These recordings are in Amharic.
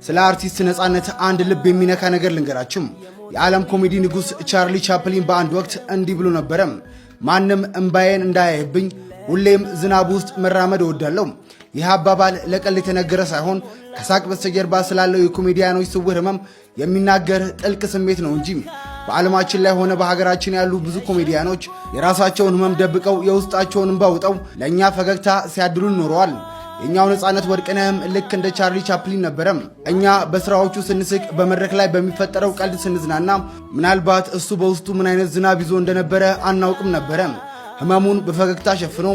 ስለ አርቲስት ነጻነት አንድ ልብ የሚነካ ነገር ልንገራችሁ። የዓለም ኮሜዲ ንጉስ ቻርሊ ቻፕሊን በአንድ ወቅት እንዲህ ብሎ ነበር። ማንም እንባዬን እንዳያይብኝ ሁሌም ዝናብ ውስጥ መራመድ እወዳለሁ። ይህ አባባል ለቀልድ የተነገረ ሳይሆን ከሳቅ በስተጀርባ ስላለው የኮሜዲያኖች ስውር ህመም የሚናገር ጥልቅ ስሜት ነው እንጂ። በዓለማችን ላይ ሆነ በሀገራችን ያሉ ብዙ ኮሜዲያኖች የራሳቸውን ህመም ደብቀው የውስጣቸውን እንባ አውጥተው ለእኛ ፈገግታ ሲያድሉን ኖረዋል። የኛው ነጻነት ወርቅነህም ልክ እንደ ቻርሊ ቻፕሊን ነበረ። እኛ በስራዎቹ ስንስቅ፣ በመድረክ ላይ በሚፈጠረው ቀልድ ስንዝናና ምናልባት እሱ በውስጡ ምን አይነት ዝናብ ይዞ እንደነበረ አናውቅም ነበረ። ህመሙን በፈገግታ ሸፍኖ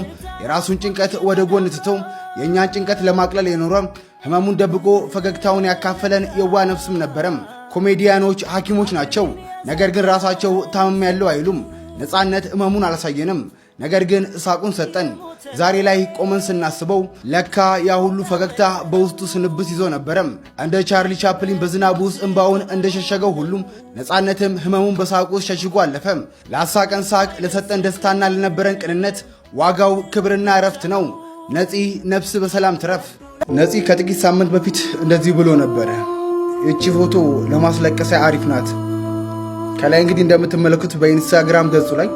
የራሱን ጭንቀት ወደ ጎን ትቶ የእኛን ጭንቀት ለማቅለል የኖረ ህመሙን ደብቆ ፈገግታውን ያካፈለን የዋ ነፍስም ነበረ። ኮሜዲያኖች ሐኪሞች ናቸው፣ ነገር ግን ራሳቸው ታመም ያለው አይሉም። ነጻነት ህመሙን አላሳየንም፣ ነገር ግን እሳቁን ሰጠን። ዛሬ ላይ ቆመን ስናስበው ለካ ያ ሁሉ ፈገግታ በውስጡ ስንብት ይዞ ነበረ። እንደ ቻርሊ ቻፕሊን በዝናብ ውስጥ እንባውን እንደሸሸገው ሁሉም ነጻነትም ህመሙን በሳቁ ውስጥ ሸሽጎ አለፈ። ላሳቀን ሳቅ፣ ለሰጠን ደስታና ለነበረን ቅንነት ዋጋው ክብርና እረፍት ነው። ነፂ ነፍስ በሰላም ትረፍ። ነፂ ከጥቂት ሳምንት በፊት እንደዚህ ብሎ ነበረ። እቺ ፎቶ ለማስለቀሻ አሪፍ ናት። ከላይ እንግዲህ እንደምትመለከቱት በኢንስታግራም ገጹ ላይ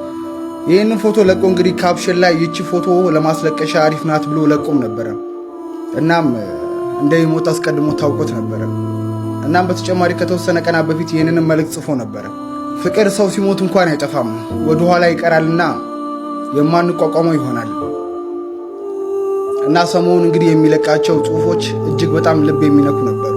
ይህንን ፎቶ ለቆ እንግዲህ ካፕሽን ላይ ይቺ ፎቶ ለማስለቀሻ አሪፍ ናት ብሎ ለቆም ነበረ። እናም እንደሚሞት አስቀድሞ ታውቆት ነበረ። እናም በተጨማሪ ከተወሰነ ቀናት በፊት ይህንን መልእክት ጽፎ ነበረ። ፍቅር ሰው ሲሞት እንኳን አይጠፋም፣ ወደ ኋላ ይቀራልና የማንቋቋመው ይሆናል። እና ሰሞኑን እንግዲህ የሚለቃቸው ጽሁፎች እጅግ በጣም ልብ የሚነኩ ነበሩ።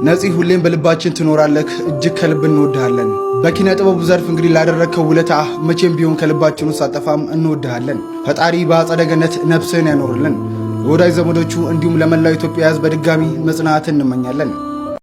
ነፂ ሁሌም በልባችን ትኖራለህ፣ እጅግ ከልብ እንወድሃለን። በኪነ ጥበቡ ዘርፍ እንግዲህ ላደረግከው ውለታ መቼም ቢሆን ከልባችን ውስጥ አጠፋም እንወድሃለን። ፈጣሪ በአጸደ ገነት ነፍስህን ያኖርልን። ለወዳጅ ዘመዶቹ እንዲሁም ለመላው ኢትዮጵያ ሕዝብ በድጋሚ መጽናናትን እንመኛለን።